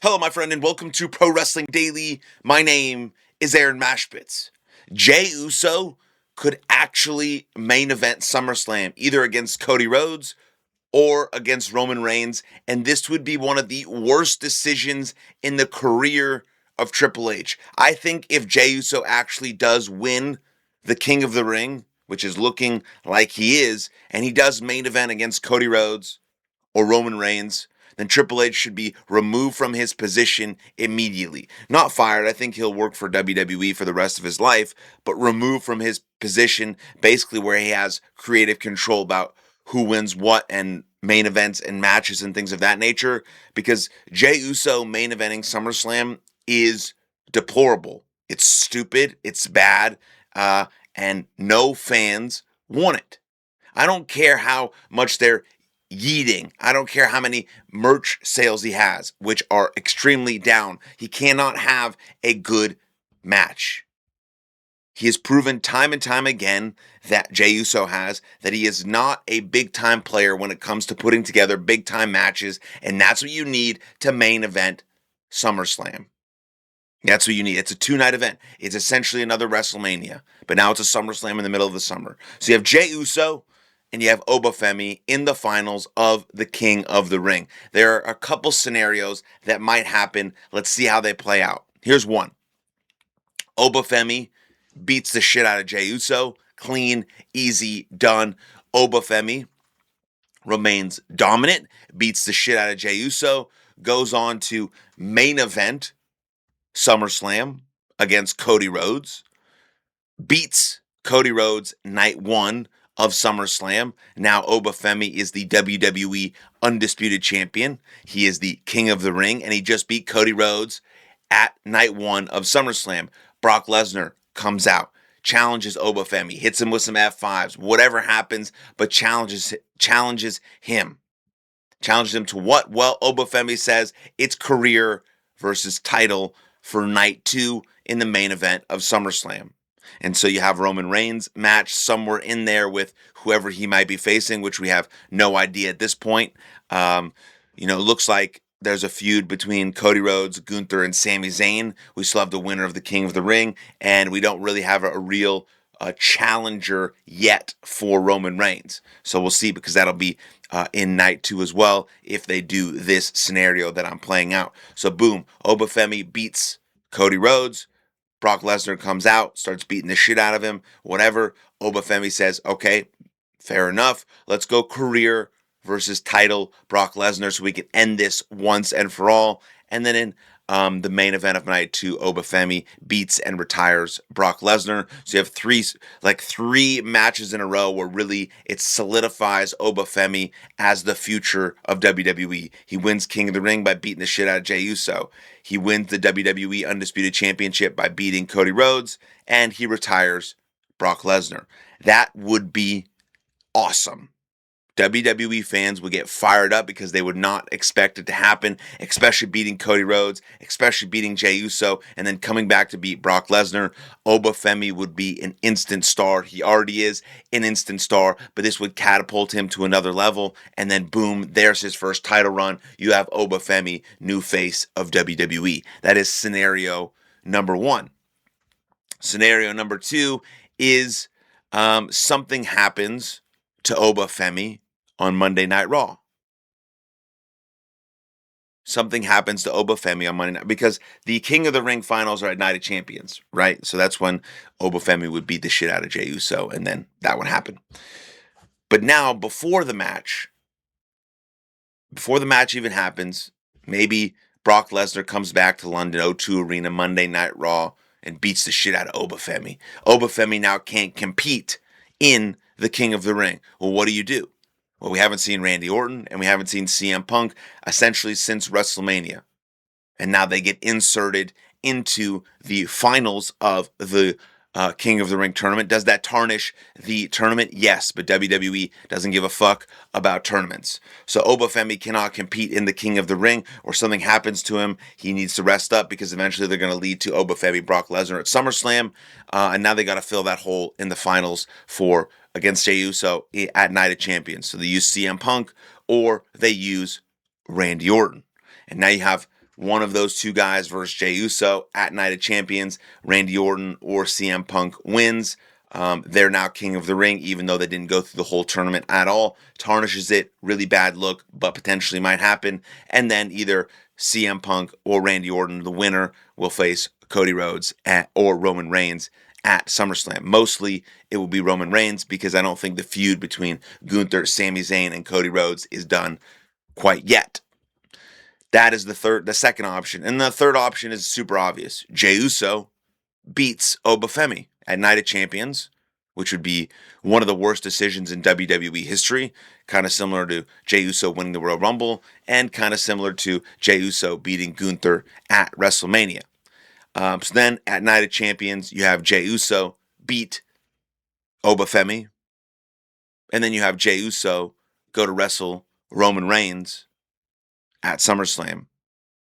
Hello, my friend, and welcome to Pro Wrestling Daily. My name is Aaron Machbitz. Jey Uso could actually main event SummerSlam, either against Cody Rhodes or against Roman Reigns, and this would be one of the worst decisions in the career of Triple H. I think if Jey Uso actually does win the King of the Ring, which is looking like he is, and he does main event against Cody Rhodes or Roman Reigns, then Triple H should be removed from his position immediately. Not fired. I think he'll work for WWE for the rest of his life, but removed from his position, basically where he has creative control about who wins what and main events and matches and things of that nature. Because Jey Uso main eventing SummerSlam is deplorable. It's stupid. It's bad. And no fans want it. I don't care how much they're yeeting. I don't care how many merch sales he has, which are extremely down. He cannot have a good match. He has proven time and time again that Jey Uso has that he is not a big time player when it comes to putting together big time matches, and that's what you need to main event SummerSlam. That's what you need. It's a 2-night event. It's essentially another WrestleMania, but now it's a SummerSlam in the middle of the summer. So you have Jey Uso and you have Obafemi in the finals of the King of the Ring. There are a couple scenarios that might happen. Let's see how they play out. Here's one. Obafemi beats the shit out of Jey Uso. Clean, easy, done. Obafemi remains dominant, beats the shit out of Jey Uso, goes on to main event SummerSlam against Cody Rhodes, beats Cody Rhodes night one of SummerSlam. Now Obafemi is the WWE undisputed champion. He is the king of the ring, and he just beat Cody Rhodes at night one of SummerSlam. Brock Lesnar comes out, challenges Obafemi, hits him with some F5s, whatever happens, but challenges him. Challenges him to what? Well, Obafemi says it's career versus title for night two in the main event of SummerSlam. And so you have Roman Reigns match somewhere in there with whoever he might be facing, which we have no idea at this point. It looks like there's a feud between Cody Rhodes, Gunther, and Sami Zayn. We still have the winner of the King of the Ring, and we don't really have a real challenger yet for Roman Reigns. So we'll see, because that'll be in night two as well if they do this scenario that I'm playing out. So boom, Obafemi beats Cody Rhodes. Brock Lesnar comes out, starts beating the shit out of him, whatever. Obafemi says, okay, fair enough. Let's go career versus title Brock Lesnar so we can end this once and for all. And then in the main event of night two, Obafemi beats and retires Brock Lesnar. So you have three matches in a row where really it solidifies Obafemi as the future of WWE. He wins King of the Ring by beating the shit out of Jey Uso. He wins the WWE Undisputed Championship by beating Cody Rhodes, and he retires Brock Lesnar. That would be awesome. WWE fans would get fired up because they would not expect it to happen, especially beating Cody Rhodes, especially beating Jey Uso, and then coming back to beat Brock Lesnar. Obafemi would be an instant star. He already is an instant star, but this would catapult him to another level, and then boom, there's his first title run. You have Obafemi, new face of WWE. That is scenario number one. Scenario number two is something happens to Obafemi on Monday Night Raw. Something happens to Obafemi on Monday Night, because the King of the Ring finals are at Night of Champions, right? So that's when Obafemi would beat the shit out of Jey Uso, and then that would happen. But now, before the match even happens, maybe Brock Lesnar comes back to London O2 Arena Monday Night Raw and beats the shit out of Obafemi. Obafemi now can't compete in the King of the Ring. Well, what do? Well, we haven't seen Randy Orton and we haven't seen CM Punk essentially since WrestleMania. And now they get inserted into the finals of the King of the Ring tournament. Does that tarnish the tournament? Yes, but WWE doesn't give a fuck about tournaments. So Obafemi cannot compete in the King of the Ring, or something happens to him. He needs to rest up, because eventually they're going to lead to Obafemi Brock Lesnar at SummerSlam. And now they got to fill that hole in the finals against Jey Uso at Night of Champions. So they use CM Punk or they use Randy Orton. And now you have one of those two guys versus Jey Uso at Night of Champions. Randy Orton or CM Punk wins. They're now King of the Ring, even though they didn't go through the whole tournament at all. Tarnishes it, really bad look, but potentially might happen. And then either CM Punk or Randy Orton, the winner, will face Cody Rhodes or Roman Reigns at SummerSlam. Mostly it will be Roman Reigns because I don't think the feud between Gunther, Sami Zayn, and Cody Rhodes is done quite yet. That is the second option. And the third option is super obvious. Jey Uso beats Obafemi at Night of Champions, which would be one of the worst decisions in WWE history, kind of similar to Jey Uso winning the Royal Rumble, and kind of similar to Jey Uso beating Gunther at WrestleMania. So then at Night of Champions, you have Jey Uso beat Obafemi, and then you have Jey Uso go to wrestle Roman Reigns at SummerSlam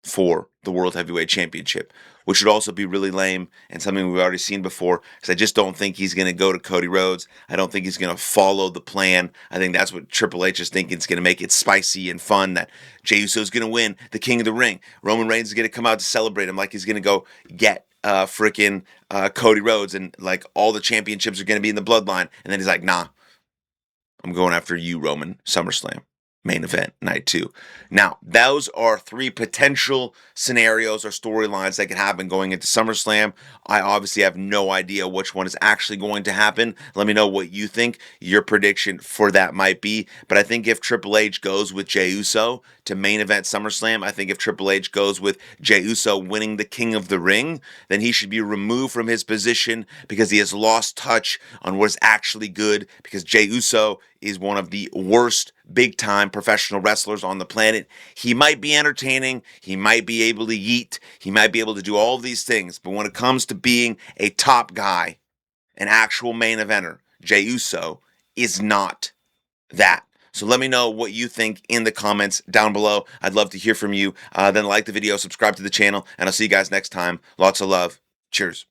for the World Heavyweight Championship, which would also be really lame and something we've already seen before, because I just don't think he's going to go to Cody Rhodes. I don't think he's going to follow the plan. I think that's what Triple H is thinking. It's going to make it spicy and fun that Jey Uso is going to win the King of the Ring. Roman Reigns is going to come out to celebrate him like he's going to go get freaking Cody Rhodes, and like all the championships are going to be in the bloodline. And then he's like, nah, I'm going after you, Roman, SummerSlam. Main event, night 2. Now, those are 3 potential scenarios or storylines that could happen going into SummerSlam. I obviously have no idea which one is actually going to happen. Let me know what you think your prediction for that might be. But I think if Triple H goes with Jey Uso to main event SummerSlam, I think if Triple H goes with Jey Uso winning the King of the Ring, then he should be removed from his position because he has lost touch on what is actually good, because Jey Uso is one of the worst big-time professional wrestlers on the planet. He might be entertaining, he might be able to yeet, he might be able to do all of these things, but when it comes to being a top guy, an actual main eventer, Jey Uso is not that. So let me know what you think in the comments down below. I'd love to hear from you. Then like the video, subscribe to the channel, and I'll see you guys next time. Lots of love. Cheers.